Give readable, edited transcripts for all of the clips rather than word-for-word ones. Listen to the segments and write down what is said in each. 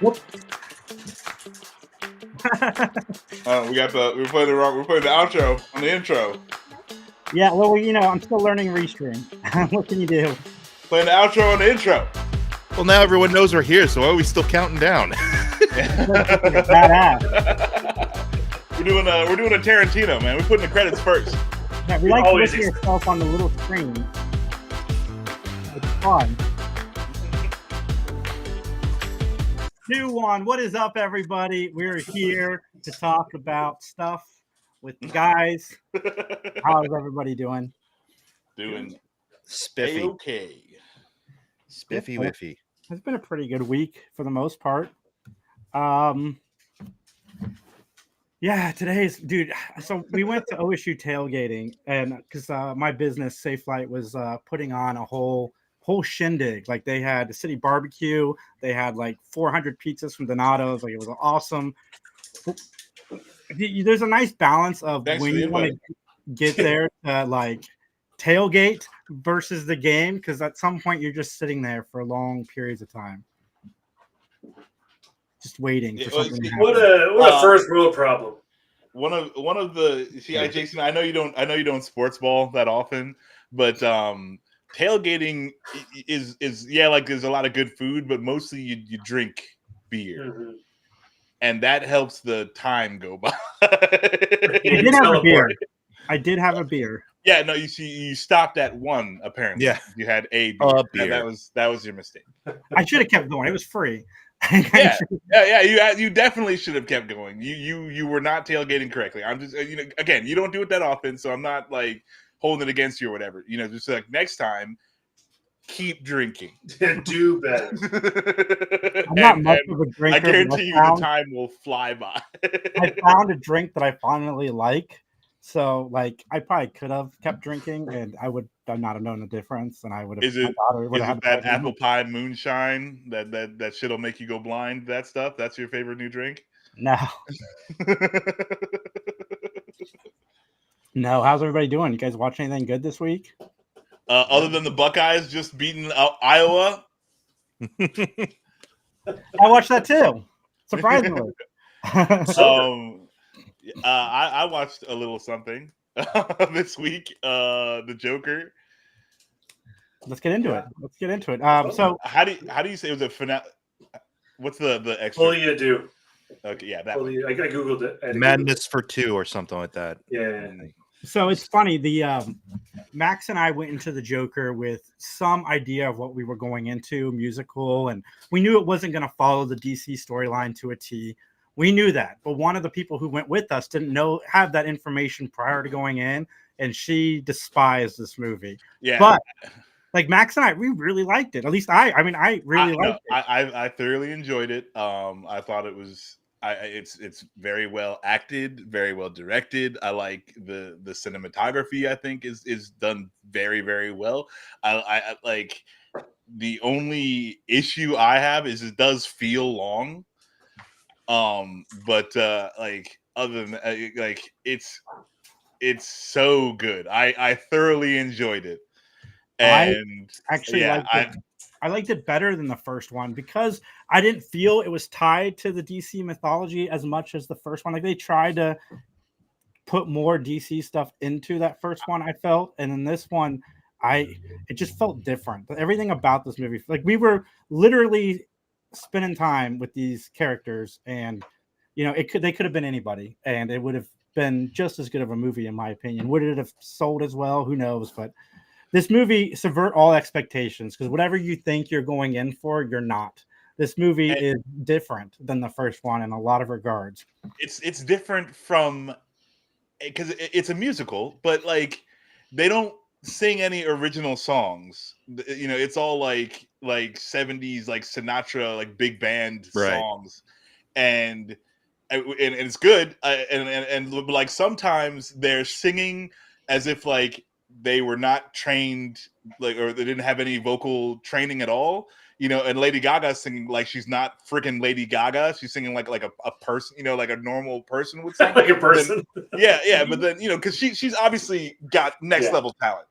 Whoop. We're playing the outro on the intro. Yeah, well, I'm still learning Restream. What can you do? Playing the outro on the intro. Well, now everyone knows we're here, so why are we still counting down? Badass. We're doing a Tarantino, man. We're putting the credits first. Yeah, we like to look at yourself on the little screen. It's fun. 2-1. What is up, everybody? We're here to talk about stuff with the guys. How's everybody doing? Doing Spiffy. okay. Spiffy whiffy. It's been a pretty good week for the most part. Yeah, today's dude. So we went to OSU tailgating, and because my business Safe Flight was putting on a whole shindig. Like they had a city barbecue, they had like 400 pizzas from Donato's. Like it was awesome. There's a nice balance of when you want to get there to like tailgate versus the game, because at some point you're just sitting there for long periods of time, just waiting for something to happen. What a first world problem. One of the Jason, I know you don't sports ball that often, but tailgating is like there's a lot of good food, but mostly you drink beer. Mm-hmm. And that helps the time go by. I did have a beer. Yeah, no, you stopped at one apparently. Yeah, you had a beer. Beer. That was your mistake. I should have kept going. It was free. Yeah. You definitely should have kept going. You were not tailgating correctly. I'm just again, you don't do it that often, so I'm not like holding it against you or whatever. Just like next time, keep drinking. Do better. I'm not much of a drinker. I guarantee you the time will fly by. I found a drink that I finally like. So, like, I probably could have kept drinking, and I would not have known the difference, and I would have. Is it that apple pie moonshine that shit'll make you go blind? That stuff. That's your favorite new drink? No. No. How's everybody doing? You guys watch anything good this week? Other than the Buckeyes just beating Iowa. I watched that too. Surprisingly. I watched a little something this week. The Joker. Let's get into it. So how do you say it was a finale? What's the extra? Folia do. Okay, yeah, that one. I googled it. Madness for Two or something like that. Yeah. So it's funny. The Max and I went into the Joker with some idea of what we were going into, musical, and we knew it wasn't going to follow the DC storyline to a T. We knew that, but one of the people who went with us didn't have that information prior to going in, and she despised this movie. Yeah, but like Max and I, we really liked it. At least I really liked it. I thoroughly enjoyed it. I thought it was. It's very well acted, very well directed. I like the cinematography. I think is done very, very well. I like the only issue I have is it does feel long. But like other than like it's so good. I thoroughly enjoyed it, and I liked it better than the first one because I didn't feel it was tied to the DC mythology as much as the first one. Like they tried to put more DC stuff into that first one, I felt, and in this one, it just felt different. Everything about this movie, like we were literally spending time with these characters, and they could have been anybody, and it would have been just as good of a movie, in my opinion. Would it have sold as well? Who knows? But this movie subvert all expectations, because whatever you think you're going in for, you're not. This movie is different than the first one in a lot of regards. It's different from because it's a musical, but like they don't sing any original songs. It's all like 70s like Sinatra like big band songs, and it's good. And like sometimes they're singing as if like they were not trained, like, or they didn't have any vocal training at all. And Lady Gaga's singing like she's not freaking Lady Gaga. She's singing like a person, like a normal person would sing. Like a person. But then, but then because she's obviously got next level talent.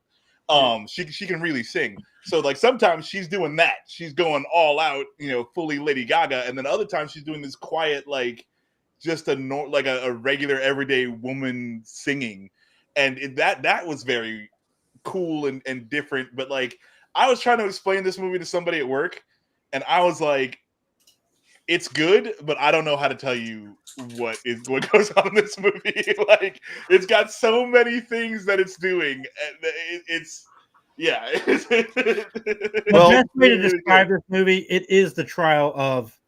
She can really sing. So like sometimes she's doing that. She's going all out, fully Lady Gaga, and then other times she's doing this quiet, like just a regular everyday woman singing, and that was very cool and different. But like I was trying to explain this movie to somebody at work, and I was like, it's good, but I don't know how to tell you what goes on in this movie. Like it's got so many things that it's doing, and it's yeah. The Well, best way to really describe good. this movie, it is the trial of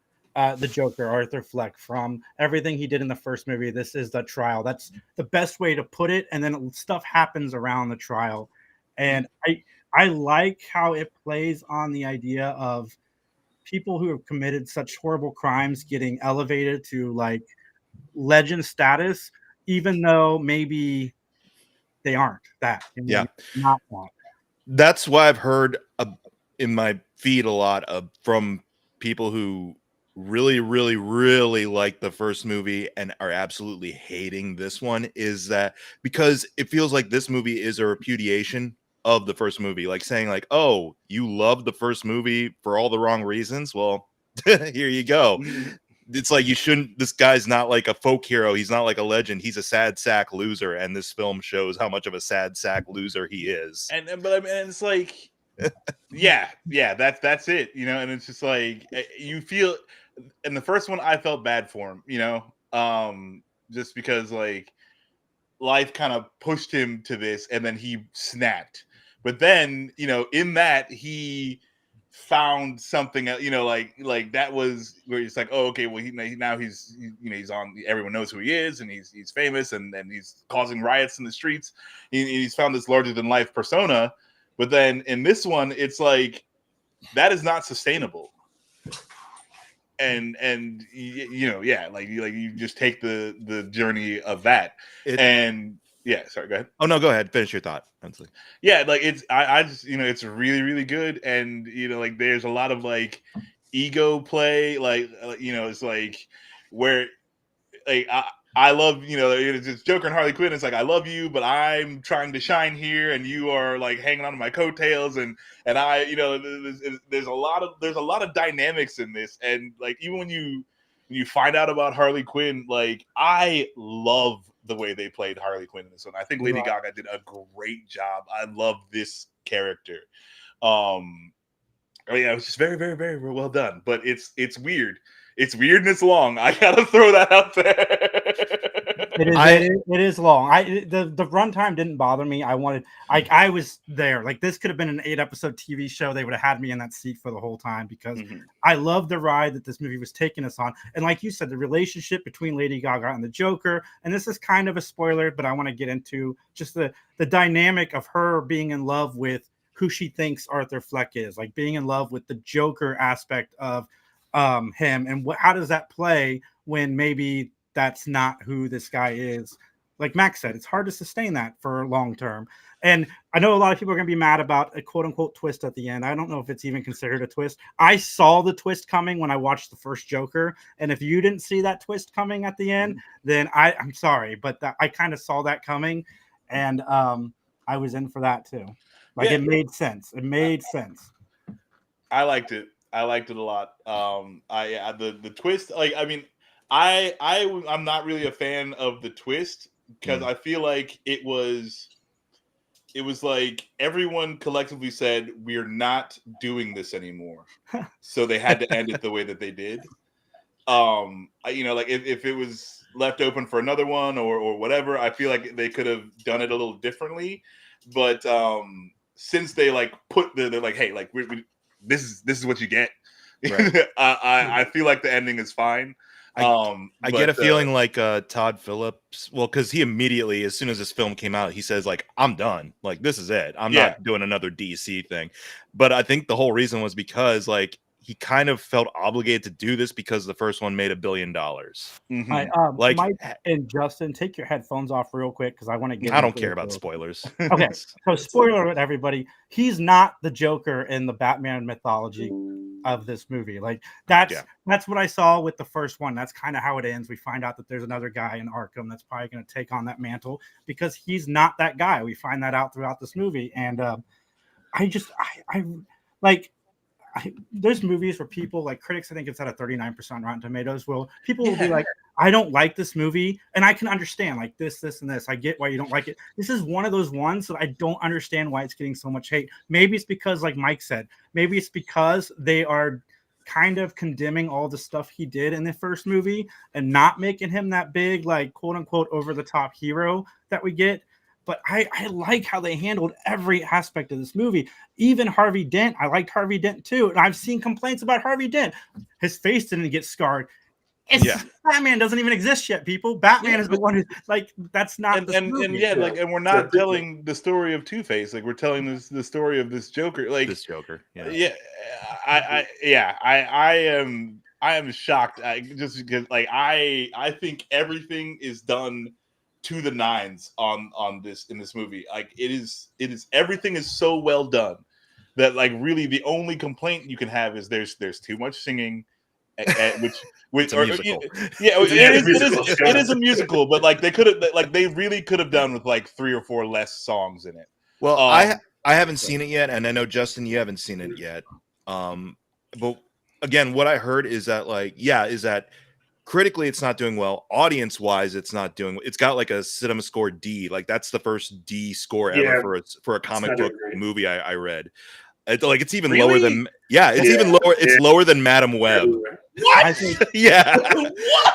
the Joker, Arthur Fleck. From everything he did in the first movie, this is the trial. That's the best way to put it. And then stuff happens around the trial, and I like how it plays on the idea of people who have committed such horrible crimes getting elevated to like legend status, even though maybe they aren't that. Yeah. Not that. That's why I've heard in my feed a lot from people who really, really, really like the first movie and are absolutely hating this one, is that because it feels like this movie is a repudiation of the first movie, like saying like, oh, you love the first movie for all the wrong reasons. Well, here you go. It's like this guy's not like a folk hero. He's not like a legend. He's a sad sack loser. And this film shows how much of a sad sack loser he is. But I mean, it's like, yeah, that's it, and it's just like you feel in the first one, I felt bad for him, just because like life kind of pushed him to this, and then he snapped. But then, in that he found something, like that was where it's like, oh, okay, well, he's on. Everyone knows who he is, and he's famous, and he's causing riots in the streets. He's found this larger than life persona. But then in this one, it's like that is not sustainable. And like you just take the journey of that. Sorry, go ahead. Oh no, go ahead. Finish your thought. Yeah, like I just it's really, really good, and like there's a lot of like ego play, like it's like where like I love it's just Joker and Harley Quinn. It's like, I love you, but I'm trying to shine here, and you are like hanging on to my coattails, and I there's a lot of dynamics in this, and like even when you find out about Harley Quinn, like I love the way they played Harley Quinn in this one. I think Lady Gaga did a great job. I love this character. It was just very, very, very well done. But it's weird. It's weird and it's long. I gotta throw that out there. It is long. The runtime didn't bother me. I was there. Like this could have been an 8-episode TV show. They would have had me in that seat for the whole time because I love the ride that this movie was taking us on. And like you said, the relationship between Lady Gaga and the Joker. And this is kind of a spoiler, but I want to get into just the dynamic of her being in love with who she thinks Arthur Fleck is, like being in love with the Joker aspect of him, and how does that play when maybe that's not who this guy is. Like Max said, it's hard to sustain that for long term. And I know a lot of people are going to be mad about a quote unquote twist at the end. I don't know if it's even considered a twist. I saw the twist coming when I watched the first Joker. And if you didn't see that twist coming at the end, then I'm sorry, but I kind of saw that coming. And I was in for that too. Like it made sense. It made sense. I liked it. I liked it a lot. The twist, like, I mean, I'm not really a fan of the twist because I feel like it was like everyone collectively said, we're not doing this anymore. So they had to end it the way that they did. Like if it was left open for another one or whatever, I feel like they could have done it a little differently. But since they like they're like, hey, like this is what you get. Right. I feel like the ending is fine. I get a feeling like Todd Phillips, well, because he immediately, as soon as this film came out, he says like, I'm done. Like, this is it. I'm not doing another DC thing. But I think the whole reason was because like he kind of felt obligated to do this because the first one made $1 billion. Mhm. Like, Mike and Justin, take your headphones off real quick because I want to get. I don't care about spoilers. Okay, so spoiler alert, everybody. He's not the Joker in the Batman mythology of this movie. Like that's what I saw with the first one. That's kind of how it ends. We find out that there's another guy in Arkham that's probably going to take on that mantle because he's not that guy. We find that out throughout this movie, and there's movies where people like critics, I think it's at a 39% Rotten Tomatoes. Will people will be like, I don't like this movie, and I can understand like this, and this. I get why you don't like it. This is one of those ones that I don't understand why it's getting so much hate. Maybe it's because, like Mike said, maybe it's because they are kind of condemning all the stuff he did in the first movie and not making him that big, like quote unquote, over the top hero that we get. But I like how they handled every aspect of this movie. Even Harvey Dent, I liked Harvey Dent too. And I've seen complaints about Harvey Dent. His face didn't get scarred. Batman doesn't even exist yet, people. Batman is the one who's like, that's not and we're not telling the story of Two-Face. Like we're telling the story of this Joker. Like this Joker. I am shocked. Just because like I think everything is done to the nines on this in this movie. Like it is everything is so well done that like really the only complaint you can have is there's too much singing, which a musical. It is a musical, but like they really could have done with like 3 or 4 less songs in it. Well, I haven't seen it yet, and I know Justin, you haven't seen it yet. But again, what I heard is that critically, it's not doing well. Audience-wise, it's not doing. It's got like a cinema score D. Like that's the first D score ever for a comic book movie I read. It's even lower than even lower. It's lower than Madam Web. What?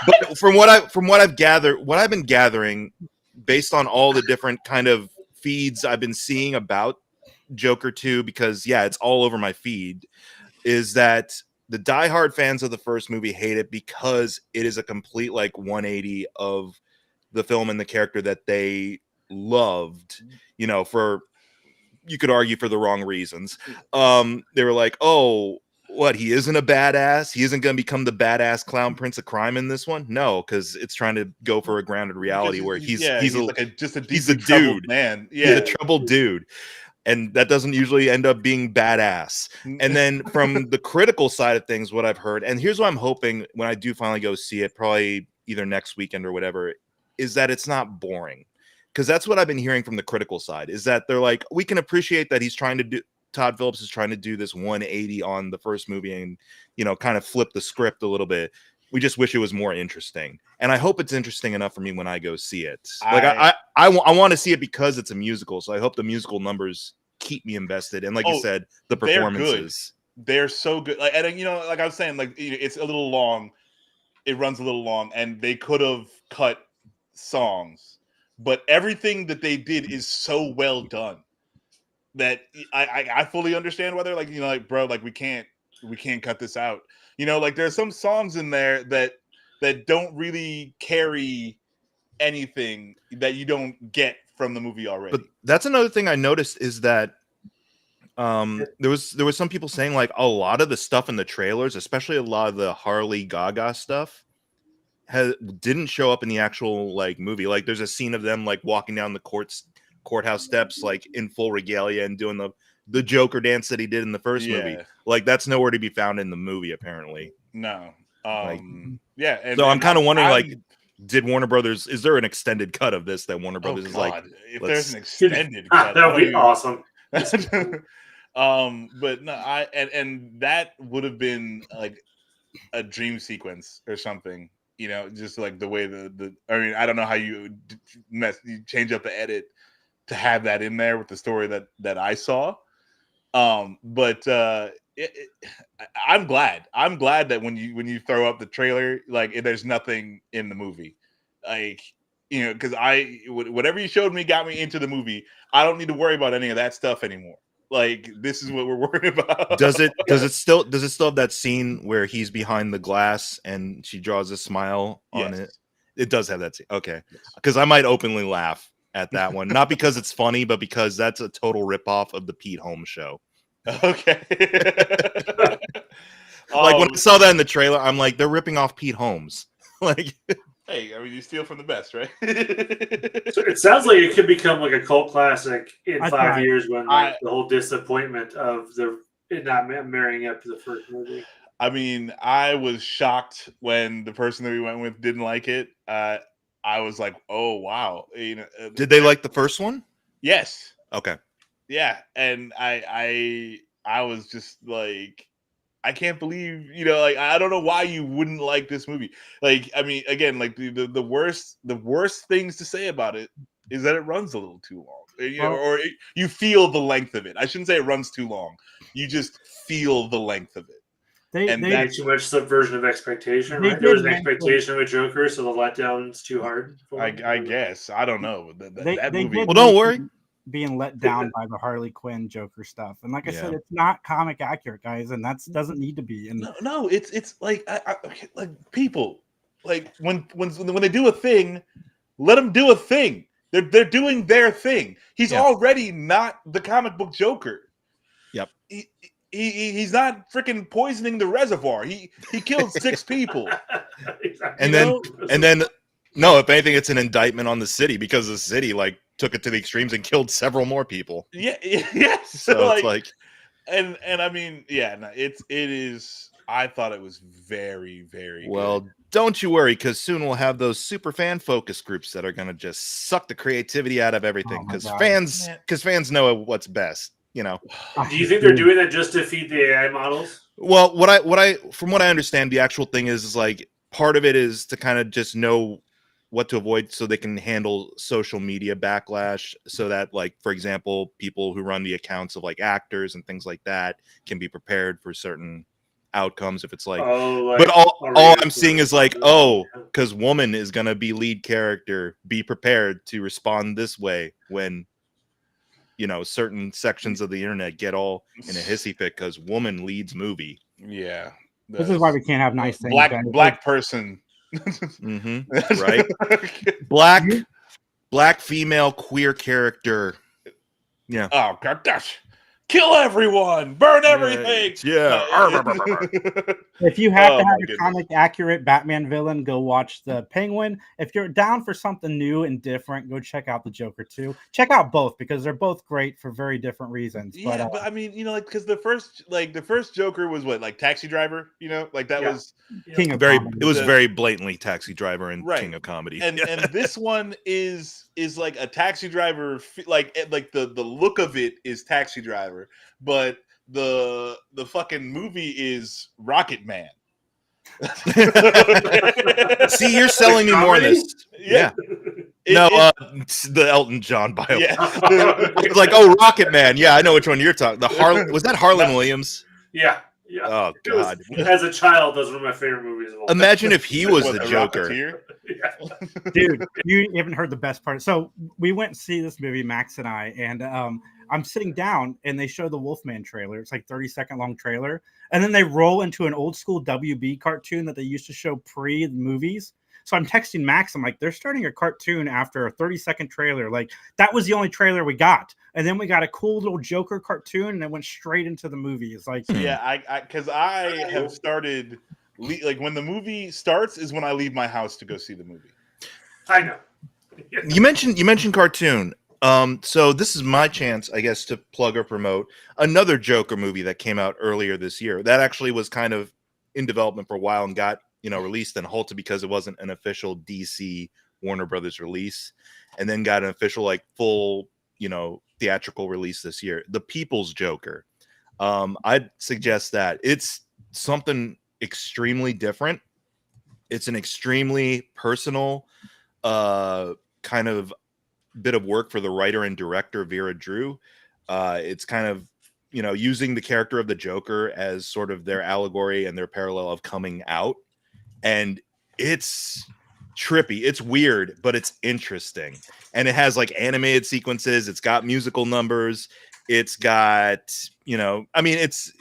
But from what I've gathered, what I've been gathering, based on all the different kind of feeds I've been seeing about Joker 2, because it's all over my feed, is that the diehard fans of the first movie hate it because it is a complete like 180 of the film and the character that they loved, for, you could argue, for the wrong reasons. They were like, oh, what, he isn't a badass? He isn't going to become the badass clown prince of crime in this one? No, because it's trying to go for a grounded reality where he's a dude, man. He's a troubled dude. And that doesn't usually end up being badass. And then from the critical side of things, what I've heard, and here's what I'm hoping when I do finally go see it, probably either next weekend or whatever, is that it's not boring. Because that's what I've been hearing from the critical side, is that they're like, we can appreciate that Todd Phillips is trying to do this 180 on the first movie and, kind of flip the script a little bit. We just wish it was more interesting. And I hope it's interesting enough for me when I go see it. I want to see it because it's a musical. So I hope the musical numbers keep me invested. And like you said, the performances. They're so good. Like, and like I was saying, like it's a little long. It runs a little long, and they could have cut songs, but everything that they did is so well done that I fully understand why they're like, like, bro, like we can't cut this out. Like there's some songs in there that don't really carry anything that you don't get from the movie already. But that's another thing I noticed is that there was some people saying like a lot of the stuff in the trailers, especially a lot of the Harley Gaga stuff, didn't show up in the actual like movie. Like there's a scene of them like walking down the courthouse steps like in full regalia and doing the Joker dance that he did in the first movie. Like that's nowhere to be found in the movie apparently. No. And so I'm kind of wondering did Warner Brothers, is there an extended cut of this that Warner Brothers is like, if there's an extended cut, that would be awesome. But no, and that would have been like a dream sequence or something, just like the way I don't know how you change up the edit to have that in there with the story that I saw. But I'm glad that when you throw up the trailer, like there's nothing in the movie, like, because whatever you showed me got me into the movie. I don't need to worry about any of that stuff anymore. Like this is what we're worried about. Does it still have that scene where he's behind the glass and she draws a smile on it? It does have that scene. Okay. Because I might openly laugh at that one. Not because it's funny, but because that's a total ripoff of the Pete Holmes Show. Okay. Like when Oh, I saw that in the trailer, I'm like, they're ripping off Pete Holmes. Like, hey, I mean, you steal from the best, right? So it sounds like it could become like a cult classic in I 5 tried. years when like the whole disappointment of it not marrying up to the first movie. I mean, I was shocked when the person that we went with didn't like it. I was like, "Oh wow!" did they like the first one? Yes, Okay. yeah, and I was just like, I can't believe, like, I don't know why you wouldn't like this movie. Like, I mean, again, like the worst things to say about it is that it runs a little too long, you feel the length of it. I shouldn't say it runs too long. You just feel the length of it. They Maybe too much subversion of expectation, They right? There was did an mention- expectation of a Joker, so the letdown's too hard. For him. I guess I don't know that they movie. did Well, don't mention worry. being let down by the Harley Quinn Joker stuff, and like I said, Yeah. it's not comic accurate, guys, and that doesn't need to be. And No, it's like okay, like people, like when they do a thing, let them do a thing. They're doing their thing. He's Yeah. already not the comic book Joker. Yep. He's not freaking poisoning the reservoir. He killed 6 people. Exactly. And then no, if anything, it's an indictment on the city because the city like took it to the extremes and killed several more people. Yeah, yes. So it's like, and I mean, yeah, no, it is. I thought it was very, very well, good. don't you worry, because soon we'll have those super fan focus groups that are going to just suck the creativity out of everything. Oh my Because God. fans know what's best. You know. Do you think they're doing that just to feed the AI models? Well, from what I understand, the actual thing is like part of it is to kind of just know what to avoid so they can handle social media backlash, so that, like, for example, people who run the accounts of like actors and things like that can be prepared for certain outcomes if it's like, but all I'm seeing is like, oh, because woman is gonna be lead character, be prepared to respond this way when certain sections of the internet get all in a hissy fit because woman leads movie. Yeah, this is why we can't have nice things. Black person. Right. Black female queer character. Yeah. Oh god, gosh. Kill everyone, burn everything. Yeah. If you have to Oh, my have a goodness. comic accurate Batman villain, go watch the Penguin. If you're down for something new and different, go check out the Joker 2. Check out both because they're both great for very different reasons. Yeah, but I mean, like, because the first Joker was what, like Taxi Driver, like that Yeah. was King of very Comedy. it was very blatantly Taxi Driver and Right. King of Comedy. and this one is like a Taxi Driver, like the look of it is Taxi Driver, but the fucking movie is Rocket Man. See, you're selling me more on this. Yeah. The Elton John bio. Yeah. It's like, oh, Rocket Man. Yeah, I know which one you're talking. Was that Harlan Williams? Yeah. Oh God. As a child, those were my favorite movies of all time. Imagine if he was What, the Joker. Rocketeer? Yeah. Dude, you haven't heard the best part. So we went to see this movie, Max and I, and I'm sitting down and they show the Wolfman trailer. It's like 30-second long trailer. And then they roll into an old school WB cartoon that they used to show pre the movies. So I'm texting Max. I'm like, they're starting a cartoon after a 30-second trailer. Like, that was the only trailer we got. And then we got a cool little Joker cartoon and it went straight into the movie. It's like, Yeah, because I have started, like, when the movie starts is when I leave my house to go see the movie. I know. You mentioned cartoon. So this is my chance, I guess, to plug or promote another Joker movie that came out earlier this year. That actually was kind of in development for a while and got released and halted because it wasn't an official DC Warner Brothers release, and then got an official, like, full theatrical release this year. The People's Joker. I'd suggest that it's something extremely different. It's an extremely personal kind of bit of work for the writer and director Vera Drew. It's kind of using the character of the Joker as sort of their allegory and their parallel of coming out, and it's trippy, it's weird, but it's interesting, and it has like animated sequences, it's got musical numbers, it's got I mean, it's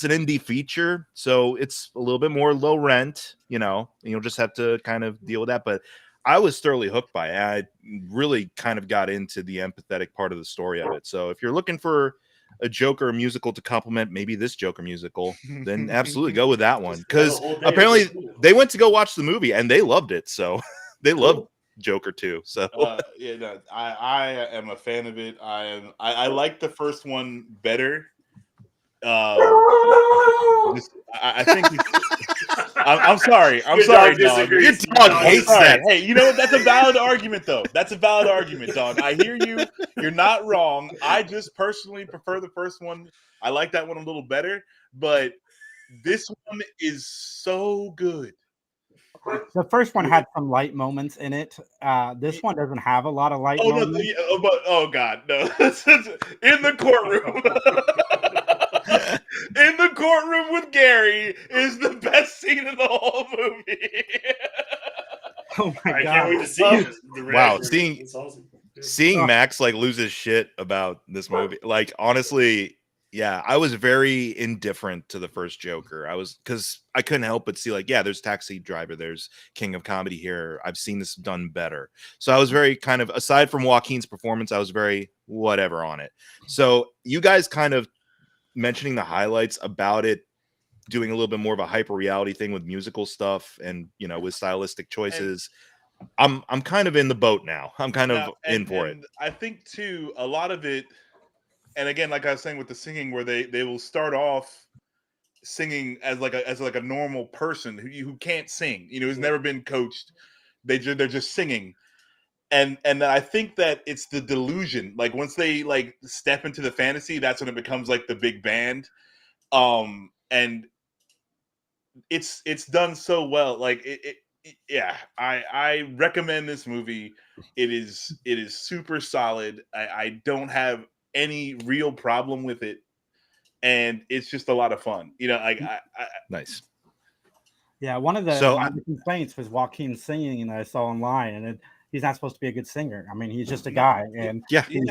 an indie feature, so it's a little bit more low rent, and you'll just have to kind of deal with that. But I was thoroughly hooked by it. I really kind of got into the empathetic part of the story of it. So if you're looking for a Joker musical to complement maybe this Joker musical, then absolutely go with that one. Because apparently they went to go watch the movie and they loved it. So they loved Joker too. So yeah, no, I am a fan of it. I like the first one better. I think I'm sorry. I'm sorry, dog. Your dog hates that. Hey, you know what? That's a valid argument, though. That's a valid argument, dog. I hear you. You're not wrong. I just personally prefer the first one. I like that one a little better, but this one is so good. The first one had some light moments in it. This one doesn't have a lot of light moments. No, oh god, no! In the courtroom, in the courtroom with Gary is the best scene in the whole movie. Oh my I god! can't wait to see it. Wow, Awesome. seeing Max like lose his shit about this movie, like honestly, yeah, I was very indifferent to the first Joker. I was, because I couldn't help but see like, yeah, there's Taxi Driver, there's King of Comedy here. I've seen this done better. So I was very kind of, aside from Joaquin's performance, I was very whatever on it. So you guys kind of mentioning the highlights about it, doing a little bit more of a hyper reality thing with musical stuff and, you know, with stylistic choices. I'm kind of in the boat now. I'm kind of in for it. I think too, a lot of it, and again, like I was saying with the singing, where they will start off singing as like a normal person who can't sing, you know, who's never been coached. They're just singing, and I think that it's the delusion. Like once they like step into the fantasy, that's when it becomes like the big band, and it's done so well. Like yeah, I recommend this movie. It is super solid. I don't have any real problem with it, and it's just a lot of fun. You know, like nice. Yeah, one of the complaints was Joaquin singing that I saw online, and he's not supposed to be a good singer. I mean, he's just a guy, and he's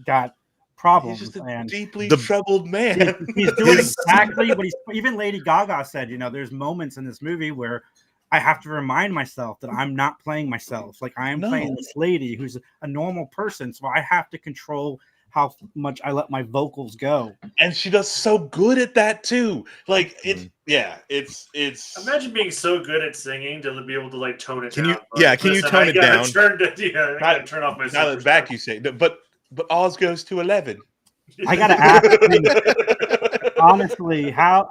got problems. He's just a and deeply troubled man. He's doing exactly what even Lady Gaga said. You know, there's moments in this movie where I have to remind myself that I'm not playing myself. Like I am playing this lady who's a normal person, so I have to control how much I let my vocals go. And she does so good at that too. Like it's imagine being so good at singing to be able to like tone it can down. Can you tone it down? I gotta turn off my back. You say, but Oz goes to 11. I gotta ask you, honestly, how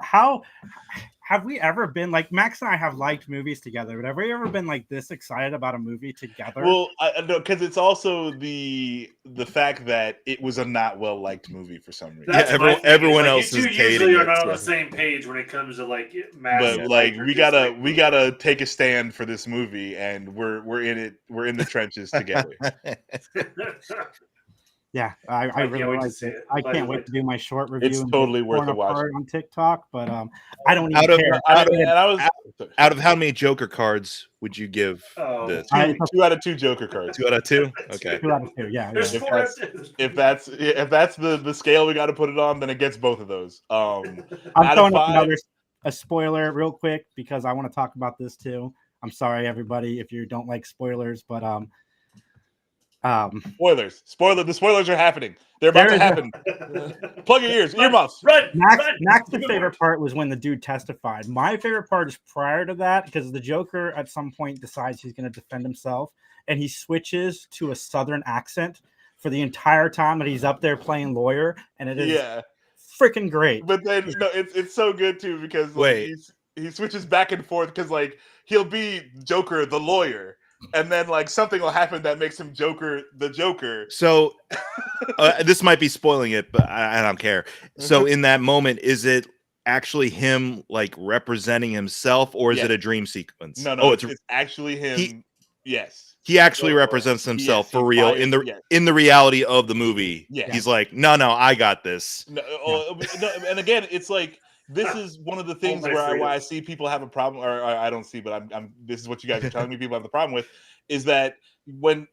have we ever been like Max and I have liked movies together, but have we ever been like this excited about a movie together? Well, I know, because it's also the fact that it was a not well liked movie for some reason. Everyone else is usually are not on the same page when it comes to like but like we gotta take a stand for this movie, and we're in it. We're in the trenches together. Yeah, I really like it. I can't wait to do my short review. It's totally worth a watch on TikTok, but I don't even care. Out of how many Joker cards would you give this? 2 out of 2 Joker cards. 2 out of 2. Okay. 2 out of 2. Yeah. If that's the scale we got to put it on, then it gets both of those. I'm throwing up a spoiler real quick because I want to talk about this too. I'm sorry, everybody, if you don't like spoilers, but spoilers. The spoilers are happening. They're about to happen. Plug your ears, earmuffs. Max's favorite part was when the dude testified. My favorite part is prior to that, because the Joker at some point decides he's going to defend himself, and he switches to a Southern accent for the entire time that he's up there playing lawyer, and it is freaking great. But then it's so good too, because like, he switches back and forth, because like he'll be Joker the lawyer, and then like something will happen that makes him Joker the Joker. So this might be spoiling it, but I don't care. So in that moment, is it actually him like representing himself, or is it a dream sequence? No, it's actually him. He actually represents himself for real in the reality of the movie. He's like, no, I got this. No, and again, it's like, this is one of the things why I see people have a problem, or I don't see, but I'm this is what you guys are telling me people have the problem with, is that when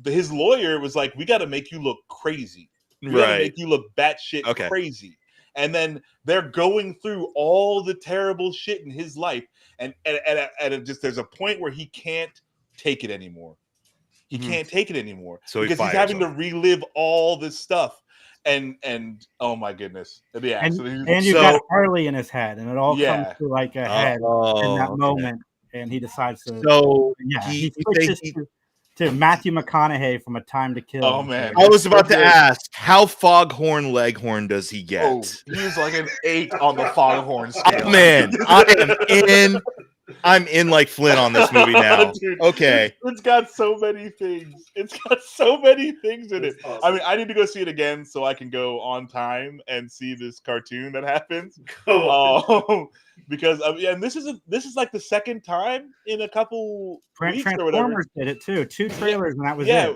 his lawyer was like, we got to make you look crazy, we got to make you look batshit crazy, and then they're going through all the terrible shit in his life, and just there's a point where he can't take it anymore. He can't take it anymore, so because he's having to relive all this stuff. and oh my goodness, yeah. And, So and you've got Harley in his head, and it all comes Yeah. to like a head in that okay. moment, and he decides to. So He you switches think to Matthew McConaughey from A Time to Kill. Oh man, I was about to good. ask, how foghorn leghorn does he get? Oh, he's like an 8 on the foghorn scale. Oh, man, I am in. I'm in like Flint on this movie now. Dude, Okay. it's got so many things. It's got so many things in it. That's awesome. I mean, I need to go see it again so I can go on time and see this cartoon that happens. Go on. Because yeah, and this is like the second time in a couple weeks or whatever. Transformers did it too. 2 trailers, and that was Yeah.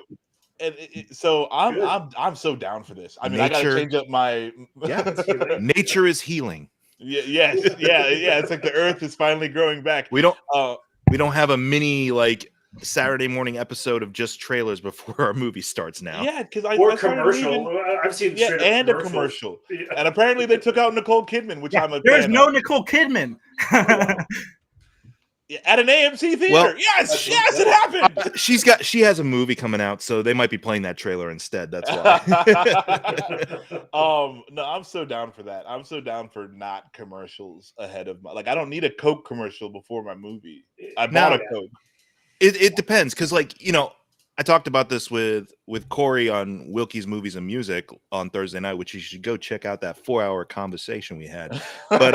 it. And so Good. I'm so down for this. I mean, I Nature. gotta change up my Yeah. Healing. Nature is healing. yeah. It's like the earth is finally growing back. We don't Uh, have a mini like Saturday morning episode of just trailers before our movie starts now. yeah, because Or I started commercial. reading- I've seen Yeah, straight up and a commercials. commercial. Yeah. And apparently they took out Nicole Kidman, which Yeah, I'm a there's fan no of. Nicole Kidman. Yeah, at an AMC theater. Well- yes, it happened. She has a movie coming out, so they might be playing that trailer instead. That's why. No, I'm so down for that. I'm so down for not commercials ahead of my I don't need a Coke commercial before my movie. I bought a Coke. It depends, because I talked about this with Corey on Wilkie's Movies and Music on Thursday night, which you should go check out that 4-hour conversation we had. But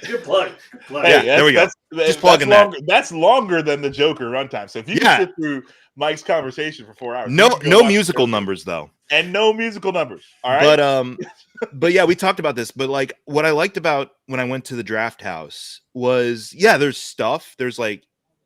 Good plug. Good plug. Yeah, there we go. Just plugging that. That's longer than the Joker runtime. So if you can sit through Mike's conversation for 4 hours, no you can go watch musical Joker. numbers though. And no musical numbers. All right. But yeah, we talked about this. But like, what I liked about when I went to the Draft House was, there's stuff. There's like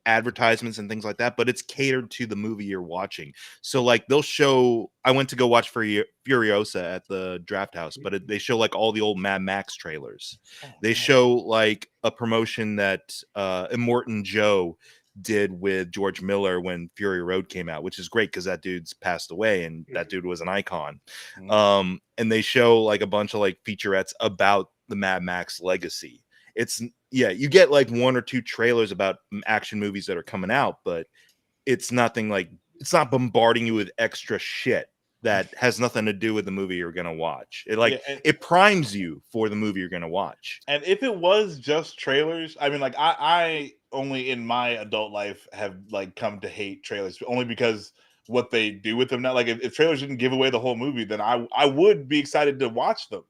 advertisements and things like that, but it's catered to the movie you're watching. So like, they'll show. I went to go watch Furiosa at the Draft House, but they show like all the old Mad Max trailers. They show like a promotion that Immortan Joe did with George Miller when Fury Road came out, which is great because that dude's passed away and that dude was an icon. And they show like a bunch of like featurettes about the Mad Max legacy. You get like 1 or 2 trailers about action movies that are coming out, but it's nothing like, it's not bombarding you with extra shit that has nothing to do with the movie you're gonna watch. It primes you for the movie you're gonna watch. And if it was just trailers, I mean, like I only in my adult life have like come to hate trailers only because what they do with them now. Like if trailers didn't give away the whole movie, then I would be excited to watch them.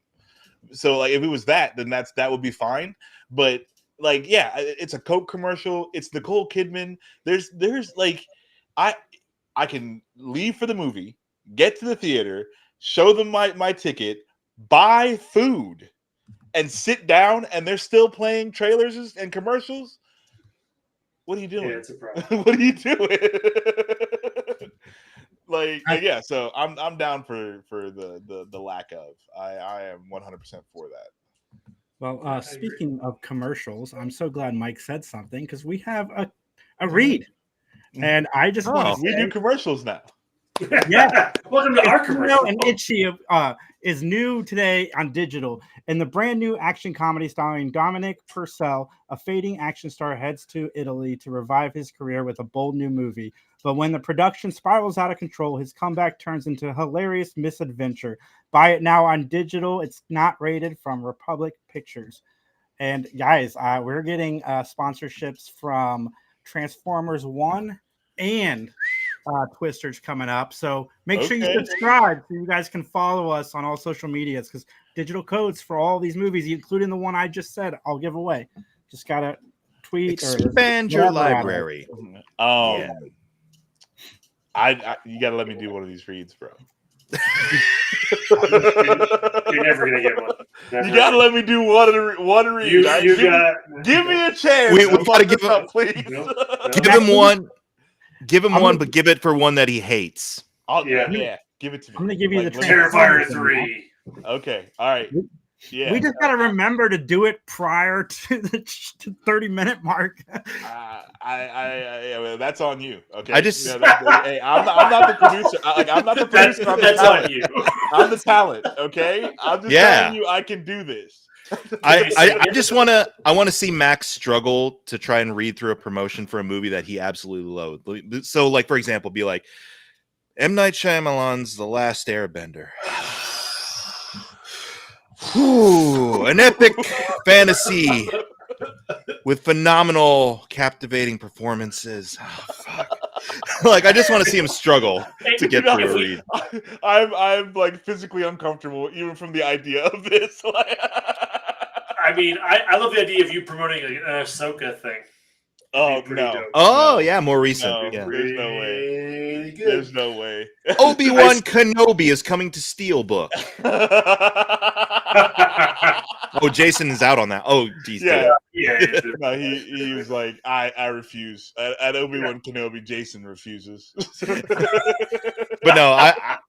So like if it was that, then that would be fine. But like, yeah, it's a Coke commercial. It's Nicole Kidman. There's like, I can leave for the movie, get to the theater, show them my ticket, buy food, and sit down, and they're still playing trailers and commercials. What are you doing? Yeah, it's a problem. What are you doing? So I'm down for the lack of. I am 100% for that. Well, speaking of commercials, I'm so glad Mike said something because we have a read, and I just want to we do commercials now. Yeah. Welcome to our commercial. And Itchy is new today on digital, and the brand new action comedy starring Dominic Purcell, a fading action star, heads to Italy to revive his career with a bold new movie. But when the production spirals out of control, his comeback turns into a hilarious misadventure. Buy it now on digital. It's not rated from Republic Pictures. And guys, we're getting sponsorships from Transformers 1 and Twisters coming up. So make sure you subscribe so you guys can follow us on all social medias, because digital codes for all these movies, including the one I just said, I'll give away. Just gotta tweet expand your library. You gotta let me do one of these reads, bro. You're never gonna get one. Never. You gotta let me do one read. Give me a chance. We gotta give him, please. Give him one. Give him one, but give it for one that he hates. Give it to me. I'm gonna give you the Terrifier 3. Okay, all right. Yeah, we just gotta remember to do it prior to the 30-minute mark. That's on you. Okay, hey, I'm not the producer. I'm not the producer. That's on you. I'm the talent. Okay, I'm just telling you I can do this. I just want to see Max struggle to try and read through a promotion for a movie that he absolutely loathed. So, like, for example, be like, M. Night Shyamalan's The Last Airbender. Ooh, an epic fantasy with phenomenal, captivating performances. Oh, fuck. Like, I just want to see him struggle to get through a read. I'm like physically uncomfortable even from the idea of this. I mean, I love the idea of you promoting an Ahsoka thing. Oh Pretty no! dope. Oh, No. yeah, more recent. No, Yeah. there's no way. Really good. There's no way. Obi-Wan Kenobi is coming to Steelbook. Oh, Jason is out on that. Oh, geez. Yeah. Yeah. No, he was like, I refuse. At Obi-Wan Kenobi, Jason refuses. But no,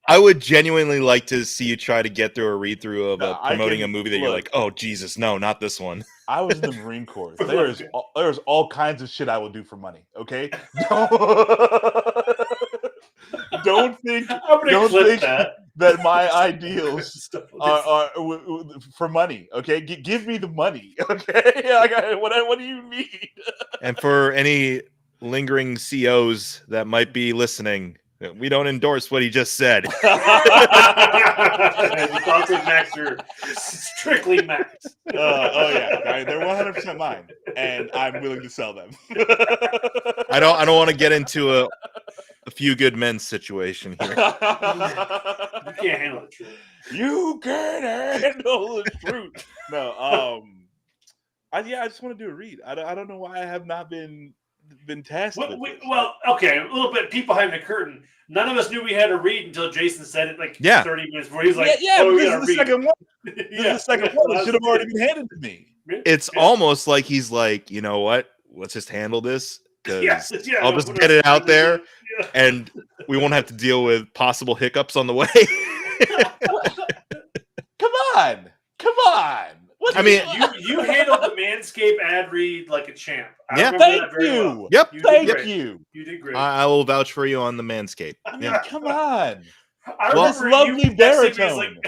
I would genuinely like to see you try to get through a read through of promoting a movie that you're like, oh Jesus, no, not this one. I was in the Marine Corps. There's all kinds of shit I will do for money. Okay, don't think that my ideals are for money. Okay, give me the money. Okay, what do you need? And for any lingering COs that might be listening, we don't endorse what he just said. The thoughts of Max are strictly Max. Oh yeah, they're 100% mine, and I'm willing to sell them. I don't want to get into a few good men situation here. You can't handle the truth. You can handle the truth. No, I just want to do a read. I don't know why I have not been tasked with this. Well, okay, a little bit peek behind the curtain. None of us knew we had to read until Jason said it 30 minutes before. He's like, oh, we this gotta is the read. second one. This is the second one. It should have already been handed to me. It's almost like he's like, you know what? Let's just handle this because I'll just get it out there, and we won't have to deal with possible hiccups on the way. Come on. I mean, you handled the Manscaped ad read like a champ. Thank you. Well. Yep. Thank you. You did great. I will vouch for you on the Manscaped. I mean, come on. This lovely baritone.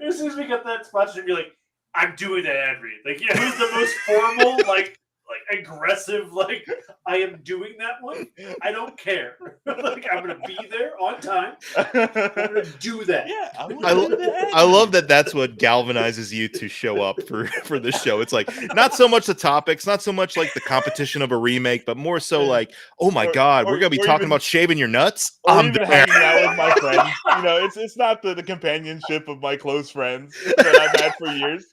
As soon as we got that spot, you'd be like, I'm doing that ad read. Like, yeah, who's the most formal, like aggressive, like, I am doing that one. I don't care. Like, I'm gonna be there on time. I'm gonna do that. Yeah, I love that. That's what galvanizes you to show up for the show. It's like not so much the topics, not so much like the competition of a remake, but more so like, oh my god, we're gonna be talking about shaving your nuts. I'm even hanging out with my friends. You know, it's not the companionship of my close friends that I've had for years.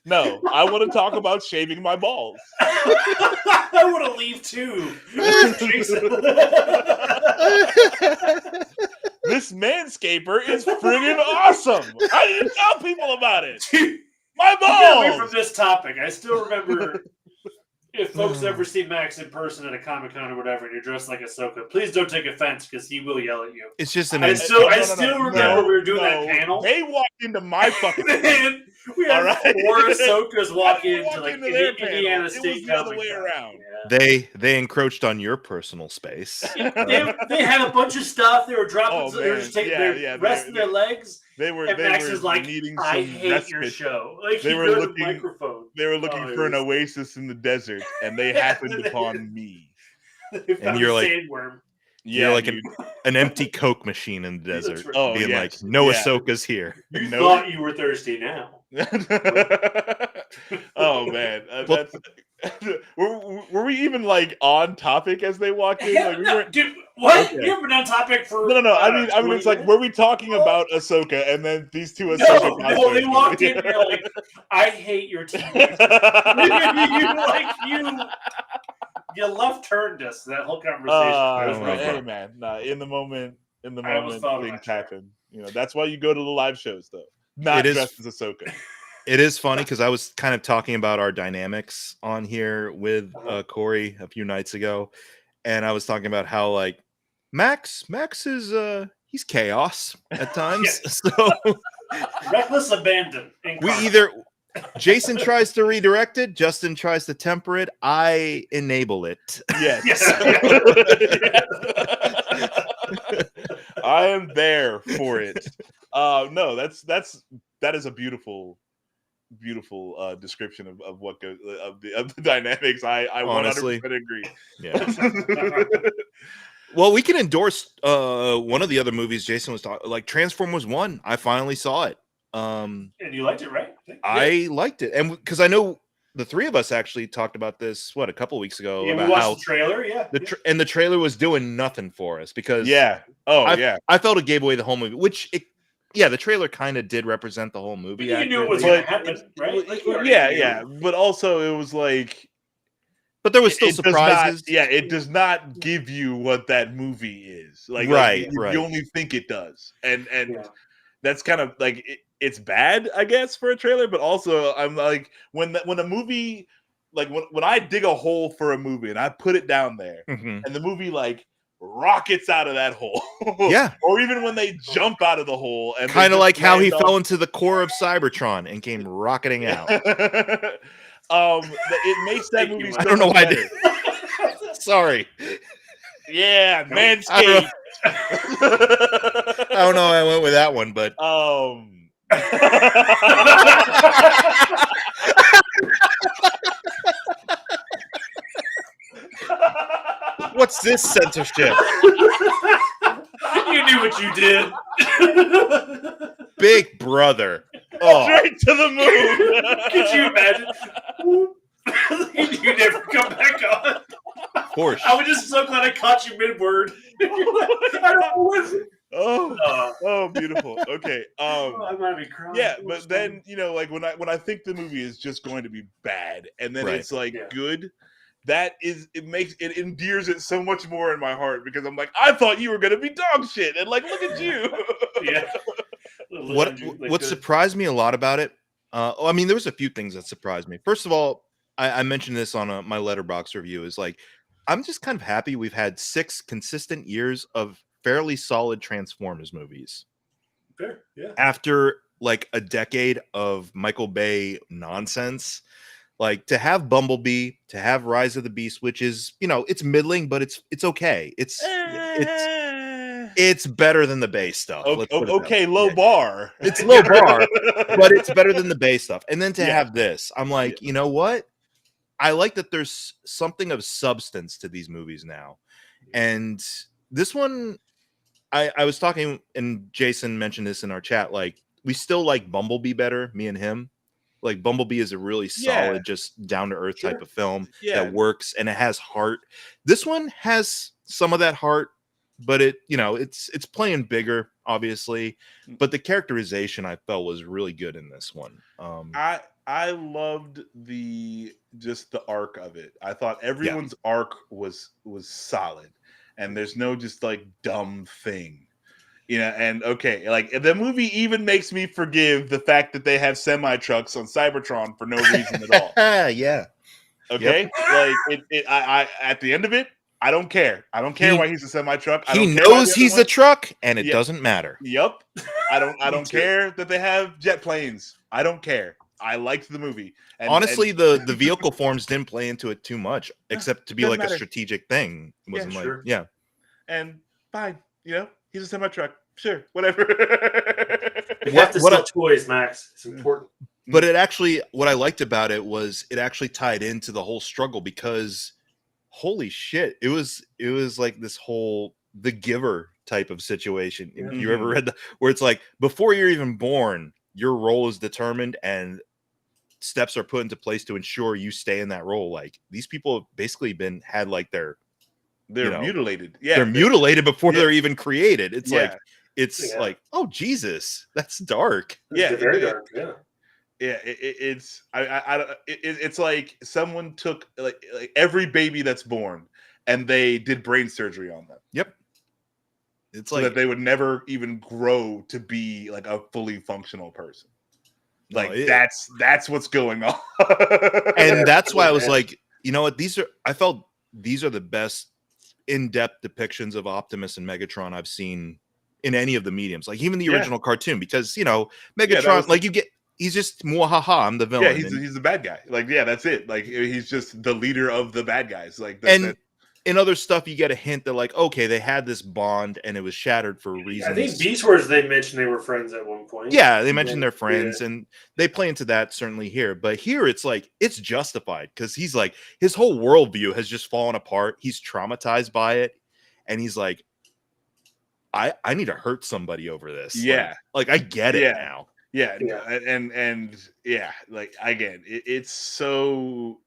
No, I want to talk about shaving my balls. I want to leave too. This Manscaper is friggin' awesome. I need to tell people about it. My balls. Get away from this topic. I still remember. If folks ever see Max in person at a Comic-Con or whatever, and you're dressed like Ahsoka, please don't take offense because he will yell at you. It's just I still remember we were doing that panel. They walked into my fucking and we had 4 Ahsokas walk into like Indiana State. It was the other way around. Yeah. They encroached on your personal space. They had a bunch of stuff. They were dropping. They were just resting their legs. Max is like, I hate your show. Like, they were looking microphone. They were looking for an oasis in the desert, and they happened upon me. And you're like, sandworm. You're like an empty Coke machine in the desert, right. being like, no Ahsoka's here. You thought you were thirsty now. Oh man, were we even like on topic as they walked in? Like, dude, what? Okay. You haven't been on topic for no. I mean, it's like, were we talking about Ahsoka and then these two Ahsoka? No, they walked in and you're like, I hate your team. You left turned us that whole conversation. Hey man, in the moment, things happen. You know, that's why you go to the live shows, though. Not dressed as Ahsoka. It is funny because I was kind of talking about our dynamics on here with Corey a few nights ago, and I was talking about how like Max is he's chaos at times. So reckless abandon. Jason tries to redirect it, Justin tries to temper it, I enable it. Yes. I am there for it. No, that is a beautiful description of what goes of the dynamics. I 100% agree. Yeah. Well, we can endorse one of the other movies Jason was talking, like Transformers 1. I finally saw it. And you liked it, right? I liked it, and because I know the three of us actually talked about this a couple weeks ago Yeah, about we watched how the trailer. Yeah, and the trailer was doing nothing for us because I felt it gave away the whole movie, which the trailer kind of did represent the whole movie. You knew it was accurately. going to happen, right? Like, you already yeah, knew. but also it was like, but there was still it surprises. it does not give you what that movie is. Like, right. You only think it does, and Yeah. that's kind of like it's bad, I guess, for a trailer. But also, I'm like, when a movie, like when I dig a hole for a movie and I put it down there, Mhm. and the movie like rockets out of that hole, Yeah. or even when they jump out of the hole, and kind of like how he land fell into the core of Cybertron and came rocketing out. it makes that Thank you, movie Mike. so I don't know much why I better. did. Sorry. Yeah, I Manscaped. don't know. I went with that one, but what's this censorship? You knew what you did. Big Brother. Straight to the moon. Could you imagine? You never come back on. For I was just so glad I caught you mid-word. I don't know what. Oh, beautiful. Okay. I'm having crying. Yeah, but then like when I think the movie is just going to be bad, and then it's like good, it endears it so much more in my heart because I'm like, I thought you were gonna be dog shit, and like, look at you. Yeah. What surprised me a lot about it? I mean, there was a few things that surprised me. First of all, I mentioned this on my Letterboxd review. Is like, I'm just kind of happy we've had 6 consistent years of fairly solid Transformers movies. Fair, yeah. After like a decade of Michael Bay nonsense, like to have Bumblebee, to have Rise of the Beast, which is it's middling, but it's okay. It's better than the Bay stuff. Okay, low bar. It's low bar, but it's better than the Bay stuff. And then to have this, I'm like, you know what? I like that there's something of substance to these movies now. And this one, I was talking, and Jason mentioned this in our chat, like, we still like Bumblebee better, me and him. Like, Bumblebee is a really solid, just down-to-earth type of film that works, and it has heart. This one has some of that heart, but it's playing bigger, obviously. But the characterization I felt was really good in this one. I loved the arc of it. I thought everyone's arc was solid, and there's no just like dumb thing, and okay, like the movie even makes me forgive the fact that they have semi trucks on Cybertron for no reason at all. Yeah. Okay. Like I at the end of it, I don't care. I don't care why he's a semi truck. He knows he's a truck, and it doesn't matter. Yep. I don't care that they have jet planes. I don't care. I liked the movie. And, honestly, the vehicle forms didn't play into it too much, except to be like a strategic thing. It wasn't and fine, he's a semi truck. Sure, whatever. You have to sell toys, Max. It's important. But it actually, what I liked about it was it actually tied into the whole struggle because, holy shit, it was like this whole The Giver type of situation. Yeah. You ever read where it's like, before you're even born, your role is determined and steps are put into place to ensure you stay in that role. Like, these people have basically had like they're mutilated. Yeah, they're mutilated before they're even created. It's like, oh Jesus, that's dark. It's very dark. Yeah. Yeah, it's like someone took like every baby that's born and they did brain surgery on them. Yep. It's so like that they would never even grow to be like a fully functional person. Like that's what's going on. And that's why I was like, you know what? I felt these are the best in-depth depictions of Optimus and Megatron I've seen in any of the mediums. Like even the original cartoon, because Megatron, he's just mwahaha, I'm the villain. Yeah, he's the bad guy. Like, yeah, that's it. Like, he's just the leader of the bad guys. Like, in other stuff, you get a hint that, like, okay, they had this bond and it was shattered for reasons. I think Beast Wars, they mentioned they were friends at one point. Yeah, they mentioned they're friends, and they play into that certainly here. But here, it's like, it's justified because he's like, his whole worldview has just fallen apart. He's traumatized by it, and he's like, I need to hurt somebody over this. Yeah. Like I get it now. Yeah, Yeah. and yeah, like again, it's so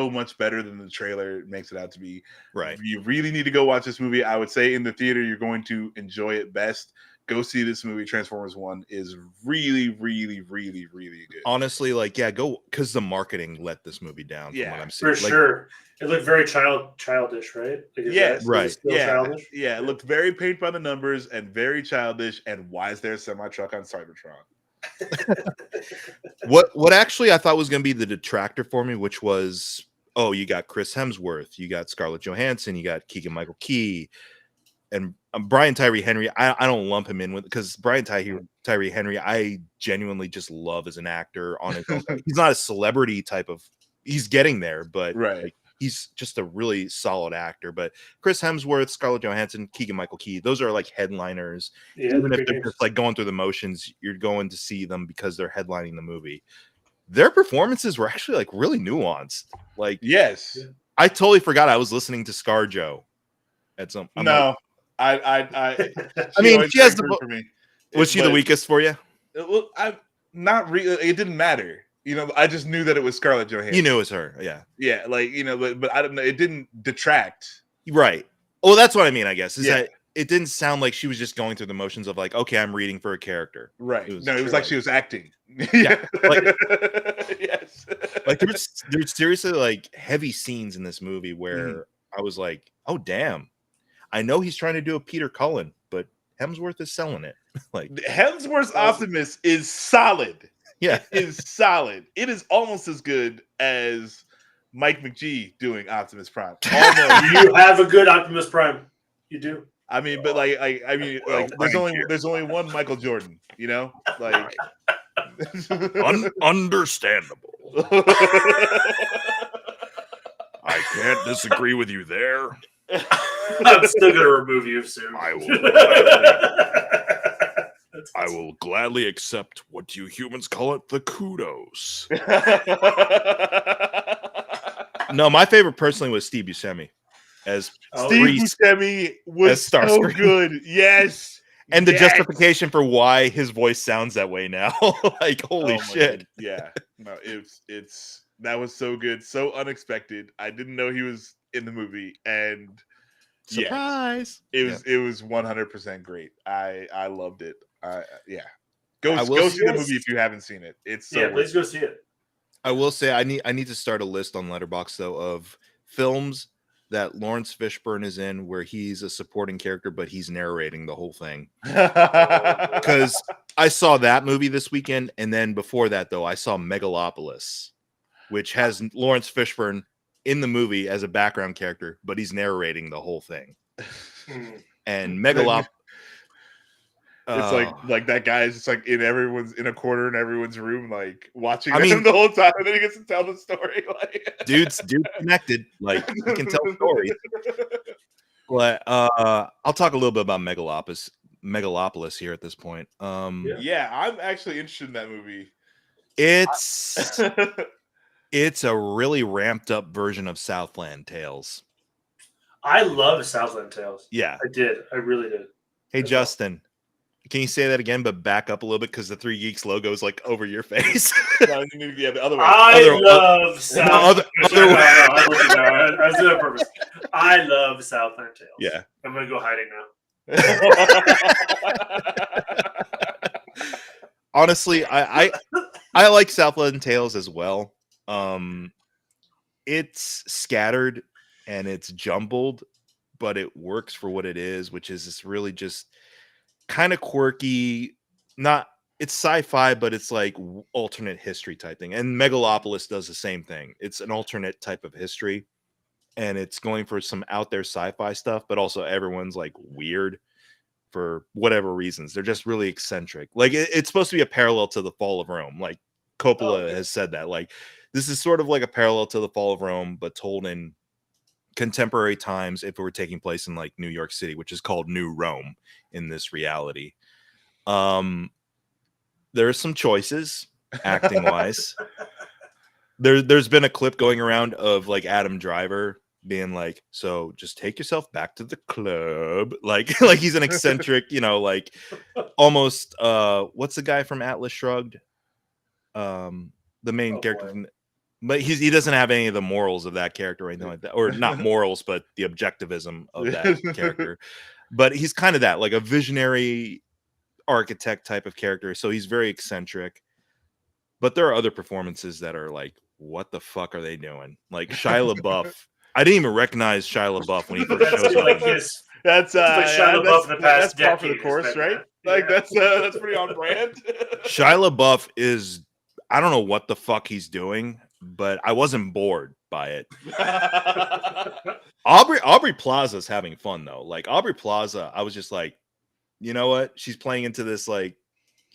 much better than the trailer makes it out to be. Right. You really need to go watch this movie. I would say in the theater, you're going to enjoy it best. Go see this movie. Transformers 1 is really, really, really, really good. Honestly, like, yeah, go, because the marketing let this movie down from what Yeah, I'm seeing. For Like, sure. It looked very childish, right? Like, Yes, is right. it still yeah, childish? yeah. It looked very paint by the numbers and very childish. And why is there a semi truck on Cybertron? What actually I thought was going to be the detractor for me, which was, oh, you got Chris Hemsworth, you got Scarlett Johansson, you got Keegan Michael Key, and Brian Tyree Henry. I don't lump him in with, because Brian Tyree Henry, I genuinely just love as an actor on his own. He's not a celebrity type of, he's getting there, but Right. like, he's just a really solid actor. But Chris Hemsworth, Scarlett Johansson, Keegan Michael Key, those are like headliners. Yeah, Even if big they're names. just like going through the motions, you're going to see them because they're headlining the movie. Their performances were actually like really nuanced. Like, Yes. Yeah. I totally forgot I was listening to ScarJo at some. I'm No, like, I mean, always she has sang the for me. was she the But- weakest for you? Well, I'm not really. It didn't matter. You know, I just knew that it was Scarlett Johansson. You knew it was her, yeah, Yeah, like, you know, but I don't know. It didn't detract. right. Well, that's what I mean. I guess is Yeah. that it didn't sound like she was just going through the motions of like, okay, I'm reading for a character. Right. It was No, it was true, like she was acting. Yeah, like- yes. Like there's seriously like heavy scenes in this movie where I was like, oh damn, I know he's trying to do a Peter Cullen, but Hemsworth is selling it. Like, Hemsworth's Optimus is solid. yeah, It is solid. It is almost as good as Mike McGee doing Optimus Prime. Almost. You have a good Optimus Prime. You do. I mean, but like, I mean, Well, like, thank you. there's only one Michael Jordan. You know, like. Understandable. I can't disagree with you there. I'm still gonna remove you soon. I will gladly accept what you humans call it, the kudos. No, my favorite personally was Steve Buscemi as Steve Reese, Buscemi was as so Starscream. good. Yes. and the Yes. justification for why his voice sounds that way now. Like, holy Oh my shit. God. Yeah. No, it's that was so good, so unexpected. I didn't know he was in the movie, and yeah, Surprise. it was 100% great. I loved it. Yeah. Go I will go see see the this. movie if you haven't seen it. It's so Yeah, worth please go see it. I will say I need to start a list on Letterboxd though of films that Lawrence Fishburne is in where he's a supporting character but he's narrating the whole thing. it. Because I saw that movie this weekend, and then before that though I saw Megalopolis, which has Lawrence Fishburne in the movie as a background character, but he's narrating the whole thing. Mm. And Megalopolis, It's like that guy's just like in a corner in everyone's room, like watching I him mean- the whole time, and then he gets to tell the story. Like, dude's connected, like he can tell stories. But I'll talk a little bit about Megalopolis here at this point. Yeah, I'm actually interested in that movie. It's a really ramped up version of Southland Tales. I love Southland Tales. Yeah. I did. I really did. Hey That's Justin, can you say that again but back up a little bit because the Three Geeks logo is like over your face? No, you need to get the other way. I Other- love other- Southland other- No, I looked it down. I was doing it on purpose. I love Southland Tales. Yeah. I'm gonna go hiding now. Honestly, I like Southland Tales as well. It's scattered and it's jumbled, but it works for what it is, which is this really just kind of quirky, it's sci-fi, but it's like alternate history type thing. And Megalopolis does the same thing. It's an alternate type of history, and it's going for some out there sci-fi stuff, but also everyone's like weird for whatever reasons. They're just really eccentric. Like it's supposed to be a parallel to the Fall of Rome. Like Coppola has said that. Like this is sort of like a parallel to the Fall of Rome, but told in contemporary times if it were taking place in like New York City, which is called New Rome in this reality. There are some choices acting wise. There's been a clip going around of like Adam Driver being like, so just take yourself back to the club, like like he's an eccentric, like almost what's the guy from Atlas Shrugged, the main character boy. from, but he doesn't have any of the morals of that character or anything like that, or not morals, but the objectivism of that character. But he's kind of that, like a visionary architect type of character, so he's very eccentric. But there are other performances that are like, what the fuck are they doing? Like Shia LaBeouf. I didn't even recognize Shia LaBeouf when he first That's shows up. like his. That's like Shia LaBeouf in the past that's par for the decade has course, been right? that. Like Yeah. that's pretty on brand. Shia LaBeouf is, I don't know what the fuck he's doing, but I wasn't bored by it. Aubrey Plaza's having fun though. Like Aubrey Plaza, I was just like, you know what? She's playing into this like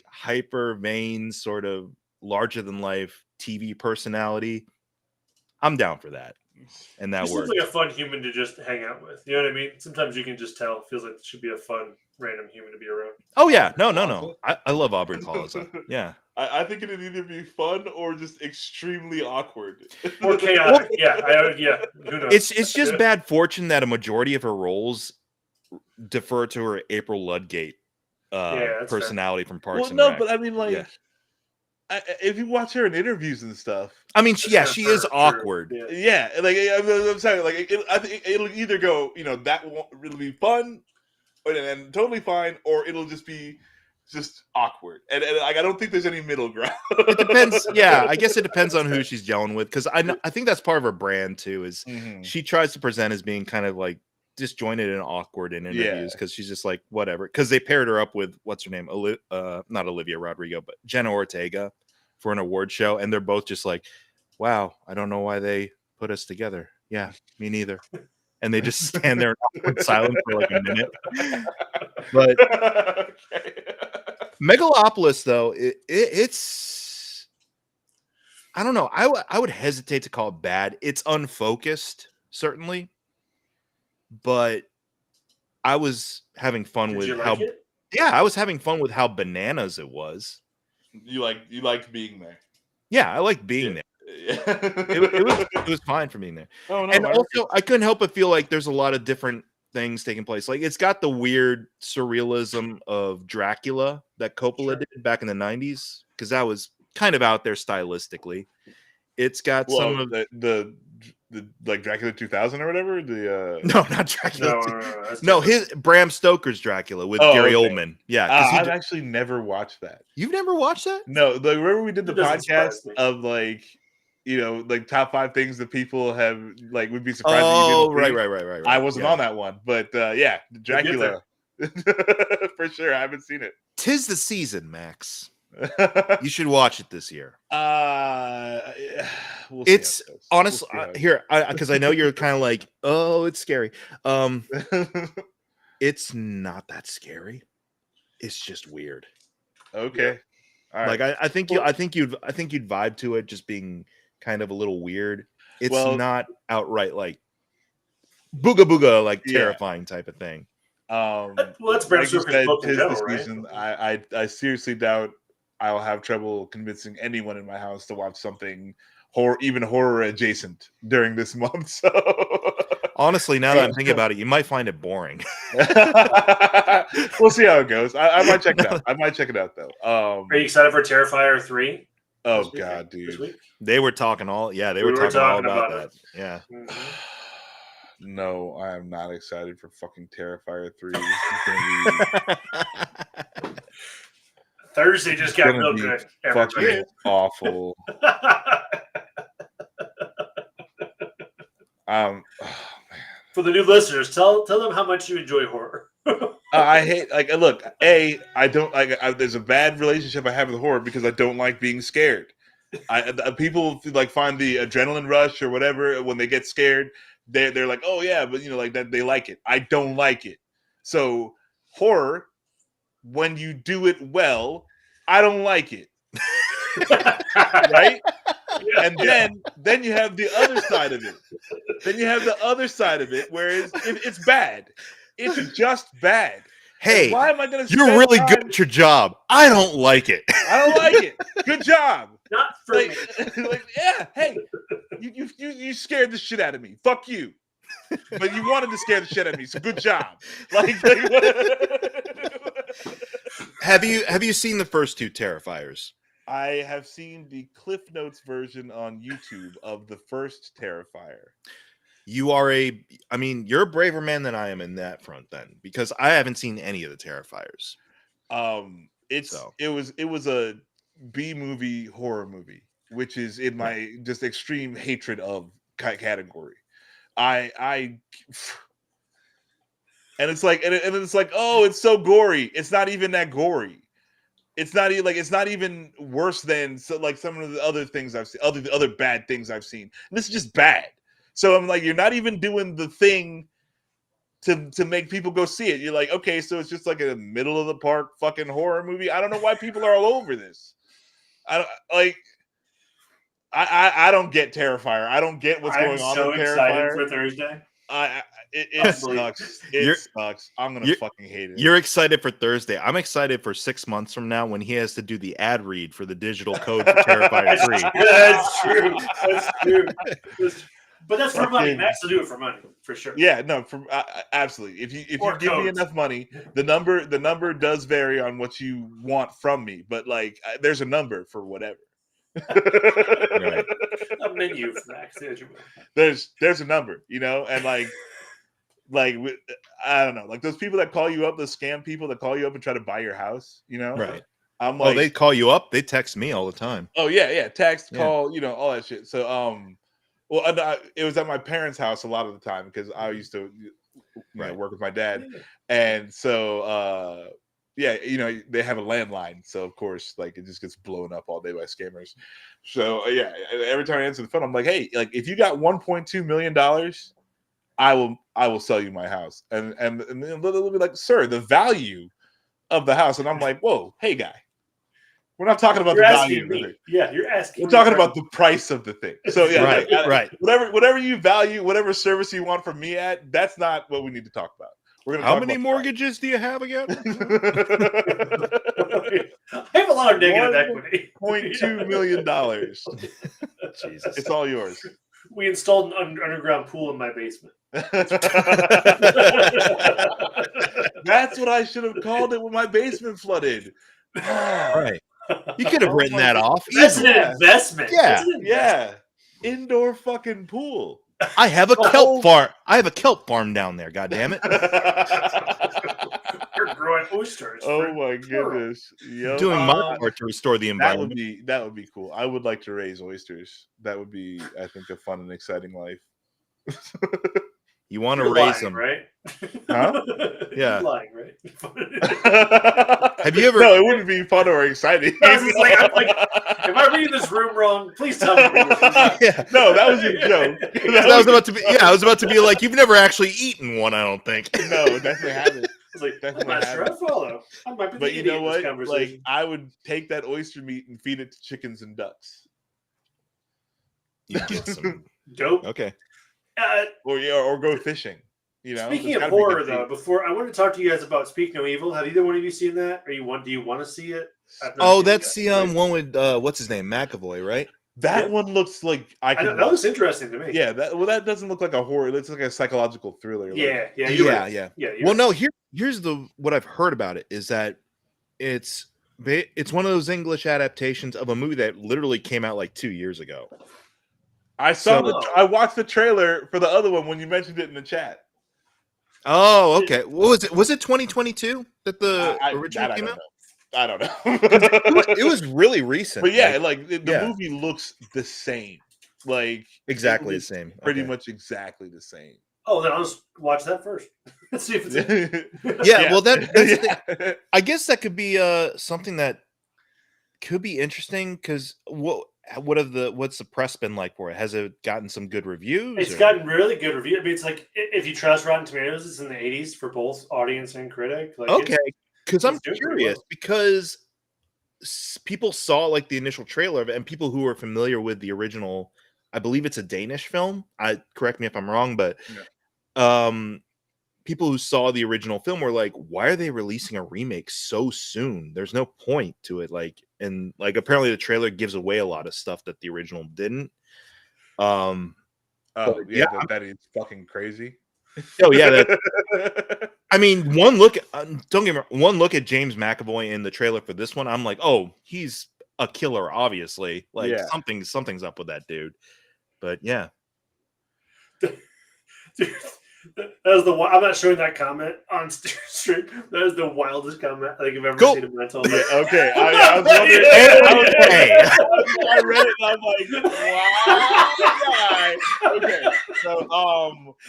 hyper vain sort of larger than life TV personality. I'm down for that. And that He seems works. like a fun human to just hang out with. You know what I mean? Sometimes you can just tell. It feels like it should be a fun, random human to be around. Oh yeah, no. I love Aubrey Plaza. Yeah. I think it'd either be fun or just extremely awkward. Or chaotic. Yeah. Who knows? It's just bad fortune that a majority of her roles defer to her April Ludgate that's fair. personality from Parks Well, and no, Rec. but I mean, like, Yeah. if you watch her in interviews and stuff, I mean, she is True. awkward. Yeah. yeah, like I'm saying, like I think it'll either go, that won't really be fun, and totally fine, or it'll just be just awkward, and like I don't think there's any middle ground. It depends. Yeah, I guess it depends on who she's gelling with, because I think that's part of her brand too. Is she tries to present as being kind of like disjointed and awkward in interviews, because she's just like whatever. Because they paired her up with what's her name, not Olivia Rodrigo, but Jenna Ortega for an award show, and they're both just like, wow, I don't know why they put us together. Yeah, me neither. And they just stand there in awkward silence for like a minute. But Megalopolis, though, it's I don't know. I would hesitate to call it bad. It's unfocused, certainly, but I was having fun Did with you how. like it? Yeah, I was having fun with how bananas it was. You liked being there. Yeah, I liked being there. It was fine for being there. Oh no! And also, I couldn't help but feel like there's a lot of different things taking place. Like it's got the weird surrealism of Dracula that Coppola did back in the 90s, because that was kind of out there stylistically. It's got some of the like Dracula 2000 or whatever. no, not Dracula. No, His Bram Stoker's Dracula with Gary Oldman. Yeah, I've actually never watched that. You've never watched that? No, like remember we did the It doesn't podcast surprise me. of like like top 5 things that people have like would be surprised. Oh, that you didn't right. see. I wasn't on that one, but yeah, Dracula for sure. I haven't seen it. 'Tis the season, Max. You should watch it this year. We'll see It's how it goes. honestly We'll see here, because I know you're kind of like, oh, it's scary. how it goes. It's not that scary. It's just weird. Okay. All right. Like I think you'd vibe to it just being kind of a little weird. It's Well- not outright like booga booga, like Yeah. terrifying type of thing. Well, that's Bram like you Stoker's said, book in 'tis the general, right? season. I seriously doubt I'll have trouble convincing anyone in my house to watch something horror adjacent during this month. So Honestly, now that I'm thinking about it, you might find it boring. we'll see how it goes. I might check it out. I might check it out though. Are you excited for Terrifier 3? Oh this week? god, This dude. week? They were talking all, yeah, they We were were talking all talking about about that. Yeah. Mhm. No, I am not excited for fucking Terrifier 3. This is gonna be Thursday just got gonna real be good. fucking Everybody. awful. For the new listeners, tell them how much you enjoy horror. I hate look. I don't like. There's a bad relationship I have with horror because I don't like being scared. People like find the adrenaline rush or whatever when they get scared. They're like, oh yeah, but like that they like it. I don't like it. So horror, when you do it well, I don't like it. Right? And then you have the other side of it. Then you have the other side of it, where it's bad. It's just bad. Hey, why am I going to? you're really good at your job. I don't like it. I don't like it. Good job. Not for me. Yeah. Hey, you scared the shit out of me. Fuck you. but you wanted to scare the shit out of me, so good job. Like Have you seen the first two Terrifiers? I have seen the Cliff Notes version on YouTube of the first Terrifier. You're a braver man than I am in that front then, because I haven't seen any of the Terrifiers. It was a B movie horror movie, which is in my just extreme hatred of category. And it's like, and it's like, oh, it's so gory. It's not even that gory. It's not even like, it's not even worse than like some of the other things I've seen, other bad things I've seen. And this is just bad. So I'm like, you're not even doing the thing to make people go see it. You're like, okay, so it's just like a middle of the park fucking horror movie. I don't know why people are all over this. I don't get Terrifier. I don't get what's going on with Terrifier. Excited for Thursday. It sucks. It sucks. I'm gonna fucking hate it. You're excited for Thursday. I'm excited for 6 months from now when he has to do the ad read for the digital code for Terrifier 3. That's true. That's true. But that's for money. Max will do it for money for sure. Yeah, no, absolutely. If you give me enough money, the number does vary on what you want from me. But like, there's a number for whatever. Right. A menu for Max. There's a number, you know, and like I don't know, like those people that call you up, those scam people that call you up and try to buy your house, you know, right? I'm like, they call you up, they text me all the time. Oh yeah, text, call, you know, all that shit. So well, it was at my parents' house a lot of the time because I used to work with my dad, and so yeah, you know, they have a landline, so of course, like it just gets blown up all day by scammers. So yeah, every time I answer the phone, I'm like, hey, like if you got $1.2 million, I will sell you my house, and they'll be like, sir, the value of the house, and I'm like, whoa, hey guy, we're not talking about the value of the thing. Yeah, you're asking. We're talking about the price of the thing. So yeah, right. Whatever you value, whatever service you want from me at, that's not what we need to talk about. We're gonna. How many mortgages do you have again? I have a lot of negative equity. $0.2 million. Jesus, it's all yours. We installed an underground pool in my basement. That's what I should have called it when my basement flooded. Right. You could have written that off. That's an investment. Yeah. Indoor fucking pool. I have a kelp farm. I have a kelp farm down there. God damn it! You're growing oysters. Oh my goodness! Yep. Doing my part to restore the environment. That would be cool. I would like to raise oysters. That would be, I think, a fun and exciting life. You want to raise them, right? Huh? Yeah. You're lying, right? Have you ever? No, it wouldn't be fun or exciting. No, I'm like, am I reading this room wrong? Please tell me. Yeah. No, that was a joke. I was about to be. Yeah, I was about to be like, you've never actually eaten one. I don't think. No, definitely haven't. Like, I'm not sure I follow. I might be. But you know what? Like, I would take that oyster meat and feed it to chickens and ducks. You get some dope. Okay. Or go fishing. You know. Speaking of horror, though, before I want to talk to you guys about Speak No Evil. Have either one of you seen that? Or do you want to see it? Oh, that's the one with what's his name, McAvoy, right? That one looks like that looks interesting to me. Yeah, that doesn't look like a horror. It looks like a psychological thriller. Yeah. Well, no, here's what I've heard about it is that it's one of those English adaptations of a movie that literally came out like 2 years ago. I watched the trailer for the other one when you mentioned it in the chat. Oh, okay. What was it? Was it 2022 that the original came out? I don't know. it was really recent. But yeah, the movie looks the same. Like exactly the same. Pretty much exactly the same. Oh, then I'll just watch that first. Let's see if it's yeah. Well, that's I guess that could be something that could be interesting because what's the press been like for it? Has it gotten some good reviews? It's gotten really good reviews. I mean, it's like if you trust Rotten Tomatoes, it's in the 80s for both audience and critic. Like, okay, because I'm curious because people saw like the initial trailer of it, and people who are familiar with the original, I believe it's a Danish film. Correct me if I'm wrong, but people who saw the original film were like, why are they releasing a remake so soon? There's no point to it. And apparently the trailer gives away a lot of stuff that the original didn't. I Oh yeah, yeah, that is fucking crazy. Oh yeah, I mean, one look. Don't get me wrong. One look at James McAvoy in the trailer for this one, I'm like, oh, he's a killer. Obviously, like Yeah. something's up with that dude. But yeah, Dude, that was I'm not showing that comment on stream. That is the wildest comment I think I've ever Cool. seen in my entire life. Yeah, okay. I was wondering. Hey. I read it and I'm like, wow, guy. Okay, so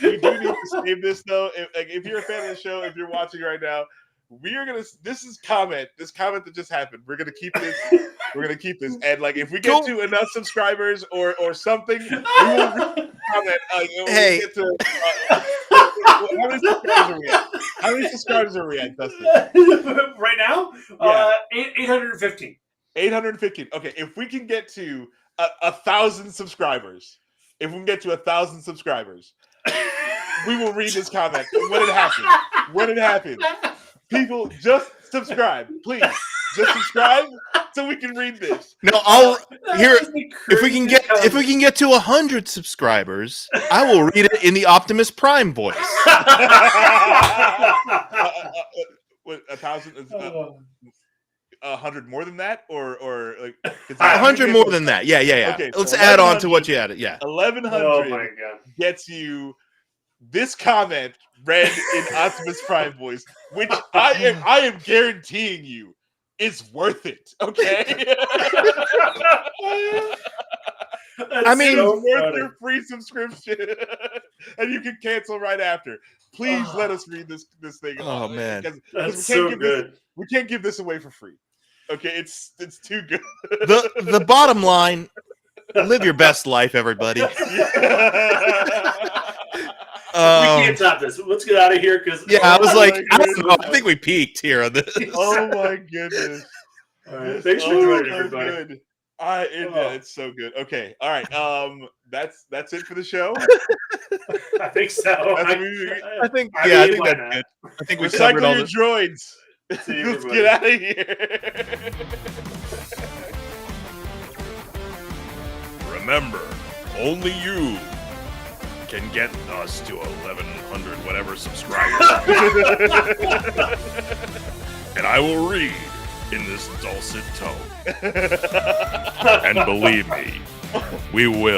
we do need to save this though. If you're a fan of the show, if you're watching right now, we are gonna. This comment that just happened. We're gonna keep this. And like, if we get to enough subscribers or something, we will comment. Hey. Get to, how many subscribers are we at? How many subscribers are we at, Dustin? Right now, Yeah. 815. 815. Okay, if we can get to 1,000 subscribers, we will read this comment when it happens. People, just subscribe, please. Just subscribe so we can read this. No, I'll here. If we can get to 100 subscribers, I will read it in the Optimus Prime voice. 1,000 is 100 more than that, or like 100 more than that. Yeah. Okay, Let's so add on to what you added. Yeah. 1,100 Oh my god. gets you this comment read in Optimus Prime voice, which I am guaranteeing you is worth it. Okay. I mean, it's worth your free subscription, and you can cancel right after. Please let us read this thing. Oh man, that's so good. We can't give this away for free. Okay, it's too good. The bottom line: live your best life, everybody. We can't top this. Let's get out of here because I was like, I don't know. I think we peaked here on this. Oh my goodness! All right, thanks for joining, everybody. Good. It's so good. Okay, all right. That's it for the show. I think so. I think I that's mean, good. I think we covered Recycle all your this. droids. See you, Let's everybody. get out of here. Remember, only you can get us to 1,100 whatever subscribers. And I will read in this dulcet tone. And believe me, we will.